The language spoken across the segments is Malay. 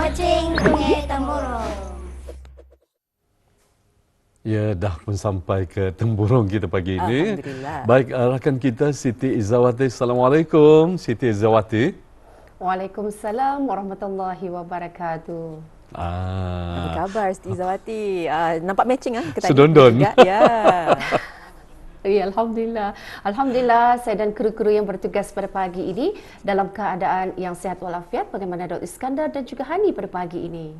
Kucing Sungai Temburung. Ya, dah pun sampai ke Temburung kita pagi ini. Alhamdulillah. Baik, rakan kita Siti Izzawati. Assalamualaikum, Siti Izzawati. Waalaikumsalam warahmatullahi wabarakatuh. Apa khabar Siti Izzawati? Nampak matching kita Sedondon. juga. Ya. Ya, Alhamdulillah. Alhamdulillah, saya dan kru-kru yang bertugas pada pagi ini dalam keadaan yang sihat walafiat. Bagaimana Daud Iskandar dan juga Hani pada pagi ini?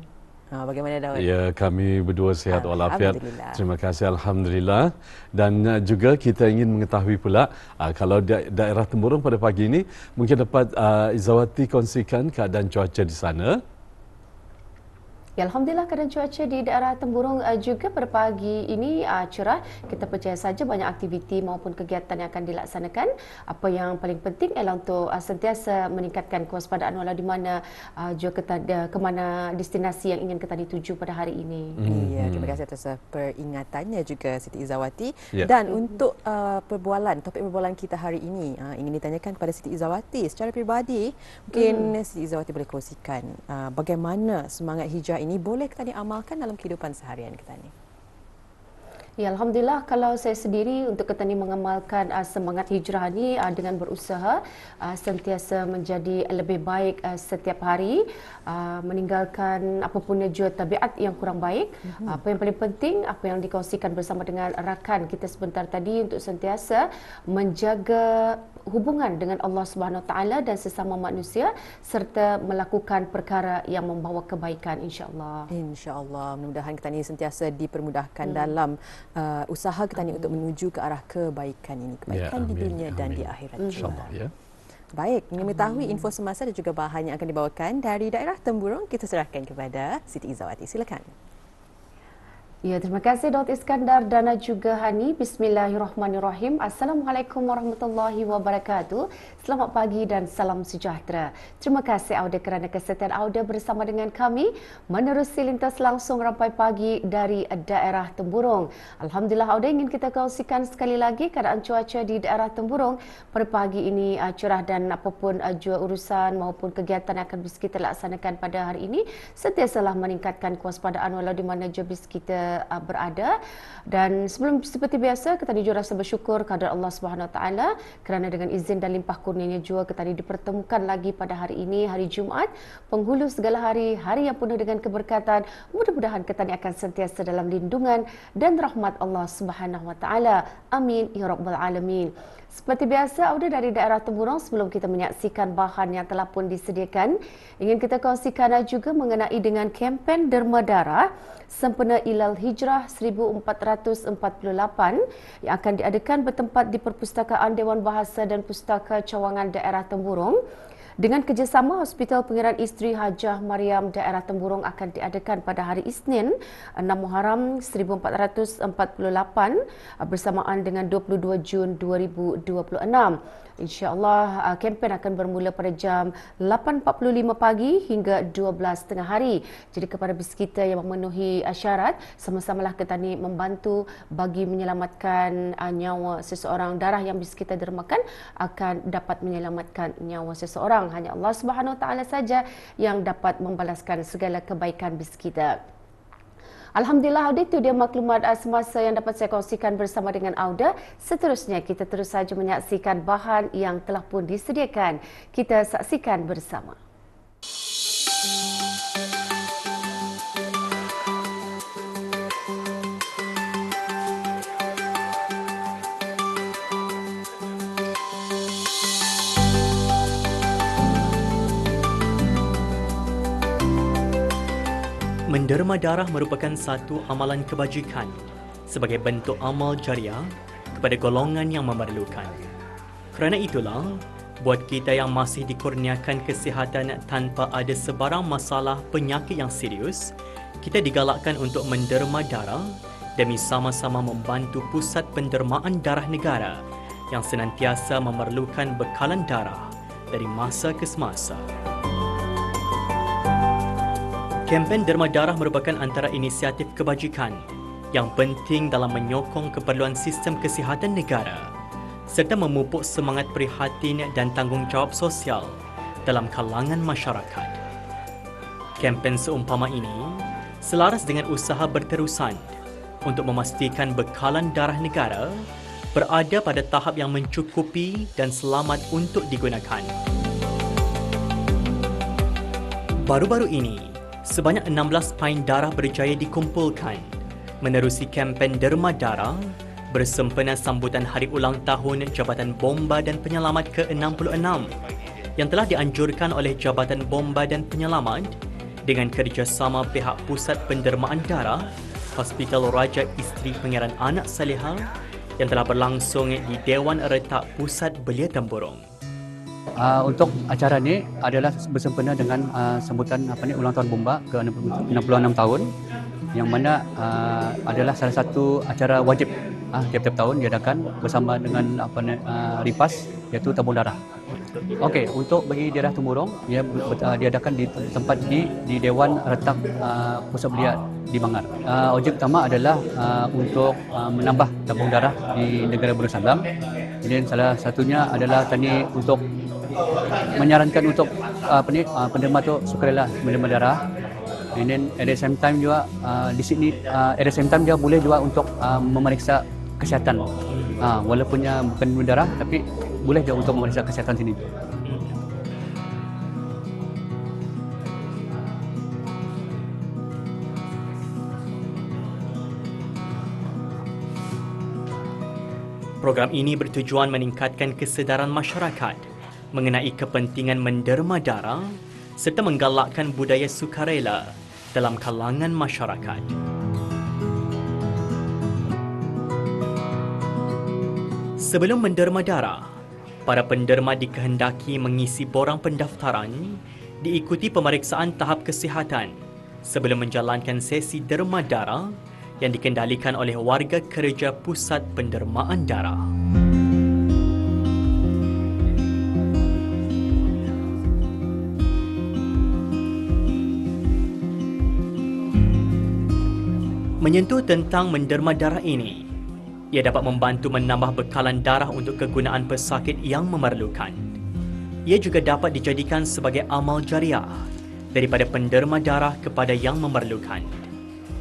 Bagaimana Daud? Ya, kami berdua sihat walafiat. Alhamdulillah. Terima kasih, Alhamdulillah. Dan juga kita ingin mengetahui pula, kalau daerah Temburung pada pagi ini, mungkin dapat Izzawati kongsikan keadaan cuaca di sana. Ya, Alhamdulillah keadaan cuaca di daerah Temburung juga pada pagi ini cerah. Kita percaya saja banyak aktiviti maupun kegiatan yang akan dilaksanakan. Apa yang paling penting ialah untuk sentiasa meningkatkan kewaspadaan walau di mana juga ke mana destinasi yang ingin kita dituju pada hari ini. Ya, terima kasih atas peringatannya juga Siti Izzawati. Ya. Dan untuk topik perbualan kita hari ini ingin ditanyakan kepada Siti Izzawati secara peribadi, mungkin Siti Izzawati boleh kongsikan bagaimana semangat hijrah ini boleh kita diamalkan dalam kehidupan seharian kita ni. Ya, Alhamdulillah kalau saya sendiri untuk kita ni mengamalkan semangat hijrah ni dengan berusaha sentiasa menjadi lebih baik setiap hari, meninggalkan apapun jua tabiat yang kurang baik. Apa yang paling penting, apa yang dikongsikan bersama dengan rakan kita sebentar tadi untuk sentiasa menjaga hubungan dengan Allah Subhanahu Wa Taala dan sesama manusia serta melakukan perkara yang membawa kebaikan, insya-Allah. InsyaAllah, mudah-mudahan kita ni sentiasa dipermudahkan dalam usaha kita ni untuk menuju ke arah kebaikan ini, kebaikan di dunia dan di akhirat. InsyaAllah, ya. Baik, ingin mengetahui info semasa dan juga bahan yang akan dibawakan dari daerah Temburung, kita serahkan kepada Siti Izzawati. Silakan. Ya, terima kasih Daud Iskandar dan juga Hani. Bismillahirrahmanirrahim. Assalamualaikum warahmatullahi wabarakatuh. Selamat pagi dan salam sejahtera. Terima kasih Auda kerana kesetiaan Auda bersama dengan kami menerusi lintas langsung Rampai Pagi dari daerah Temburung. Alhamdulillah Auda ingin kita kongsikan sekali lagi keadaan cuaca di daerah Temburung pada pagi ini cerah dan apapun jua urusan maupun kegiatan yang akan bis kita laksanakan pada hari ini sentiasalah meningkatkan kewaspadaan walau di mana jua bis kita berada. Dan sebelum seperti biasa kita juga rasa bersyukur kepada Allah Subhanahu Wa Taala kerana dengan izin dan limpah kurnianya juga kita dipertemukan lagi pada hari ini, hari Jumaat, penghulu segala hari, hari yang penuh dengan keberkatan. Mudah-mudahan kita ni akan sentiasa dalam lindungan dan rahmat Allah Subhanahu Wa Taala. Amin ya rabbal alamin. Seperti biasa, Auda dari daerah Temburung, sebelum kita menyaksikan bahan yang telah pun disediakan, ingin kita kongsikan juga mengenai dengan kempen Derma Darah Sempena Ilal Hijrah 1448 yang akan diadakan bertempat di Perpustakaan Dewan Bahasa dan Pustaka Cawangan Daerah Temburung. Dengan kerjasama Hospital Pengiran Isteri Hajah Mariam Daerah Temburung akan diadakan pada hari Isnin 6 Muharram 1448 bersamaan dengan 22 Jun 2026. InsyaAllah kempen akan bermula pada jam 8.45 pagi hingga 12 tengah hari. Jadi kepada bis kita yang memenuhi syarat, sama-samalah kita ni membantu bagi menyelamatkan nyawa seseorang. Darah yang bis kita dermakan akan dapat menyelamatkan nyawa seseorang. Hanya Allah Subhanahu Wa Taala saja yang dapat membalaskan segala kebaikan bis kita. Alhamdulillah, Auda, itu dia maklumat semasa yang dapat saya kongsikan bersama dengan Auda. Seterusnya kita terus saja menyaksikan bahan yang telah pun disediakan. Kita saksikan bersama. Menderma darah merupakan satu amalan kebajikan sebagai bentuk amal jariah kepada golongan yang memerlukan. Kerana itulah, buat kita yang masih dikurniakan kesihatan tanpa ada sebarang masalah penyakit yang serius, kita digalakkan untuk menderma darah demi sama-sama membantu pusat pendermaan darah negara yang senantiasa memerlukan bekalan darah dari masa ke semasa. Kempen Derma Darah merupakan antara inisiatif kebajikan yang penting dalam menyokong keperluan sistem kesihatan negara serta memupuk semangat prihatin dan tanggungjawab sosial dalam kalangan masyarakat. Kempen seumpama ini selaras dengan usaha berterusan untuk memastikan bekalan darah negara berada pada tahap yang mencukupi dan selamat untuk digunakan. Baru-baru ini, sebanyak 16 pain darah berjaya dikumpulkan menerusi kempen Derma Darah bersempena sambutan Hari Ulang Tahun Jabatan Bomba dan Penyelamat ke-66 yang telah dianjurkan oleh Jabatan Bomba dan Penyelamat dengan kerjasama pihak Pusat Pendermaan Darah Hospital Raja Isteri Pangeran Anak Salihah yang telah berlangsung di Dewan Retak Pusat Belia Tempurung. Untuk acara ni adalah bersempena dengan sambutan ulang tahun Bomba ke-66 tahun, yang mana adalah salah satu acara wajib tiap-tiap tahun diadakan bersama dengan RIPAS, iaitu tabung darah. Okey, untuk bagi daerah Temurong ia diadakan di tempat di Dewan Retak Pusat Belia di Bangar. Objek utama adalah untuk menambah tabung darah di negara Brunei. Jadi salah satunya adalah tadi untuk menyarankan untuk penderma tu sukarela menerima darah. And then at the same time juga di sini at the same time dia boleh juga untuk memeriksa kesihatan. Walaupunnya bukan darah tapi boleh juga untuk memeriksa kesihatan sini. Program ini bertujuan meningkatkan kesedaran masyarakat mengenai kepentingan menderma darah serta menggalakkan budaya sukarela dalam kalangan masyarakat. Sebelum menderma darah, para penderma dikehendaki mengisi borang pendaftaran, diikuti pemeriksaan tahap kesihatan sebelum menjalankan sesi derma darah yang dikendalikan oleh warga kerja Pusat Pendermaan Darah. Menyentuh tentang menderma darah ini, ia dapat membantu menambah bekalan darah untuk kegunaan pesakit yang memerlukan. Ia juga dapat dijadikan sebagai amal jariah daripada penderma darah kepada yang memerlukan.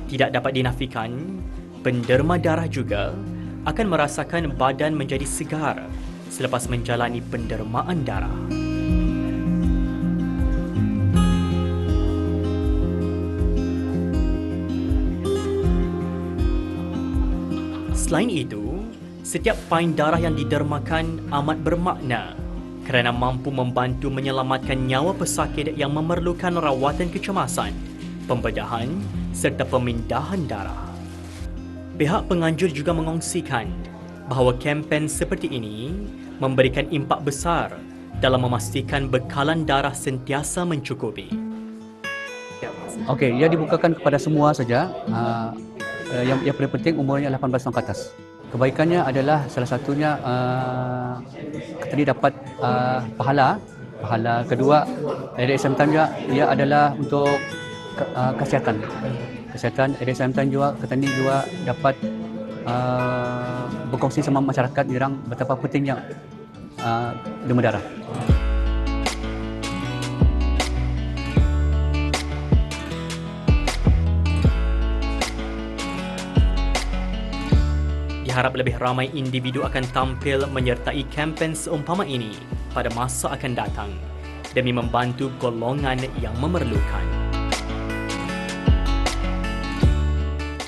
Tidak dapat dinafikan, penderma darah juga akan merasakan badan menjadi segar selepas menjalani pendermaan darah. Selain itu, setiap pain darah yang didermakan amat bermakna kerana mampu membantu menyelamatkan nyawa pesakit yang memerlukan rawatan kecemasan, pembedahan serta pemindahan darah. Pihak penganjur juga mengongsikan bahawa kempen seperti ini memberikan impak besar dalam memastikan bekalan darah sentiasa mencukupi. Okey, ia dibukakan kepada semua saja. Yang paling penting umurnya 18 tahun ke atas. Kebaikannya adalah salah satunya tadi dapat pahala. Kedua, at the same time juga ia adalah untuk kesihatan. At the same time juga petani juga dapat berkongsi sama masyarakat yang betapa pentingnya derma darah. Diharap lebih ramai individu akan tampil menyertai kempen seumpama ini pada masa akan datang demi membantu golongan yang memerlukan.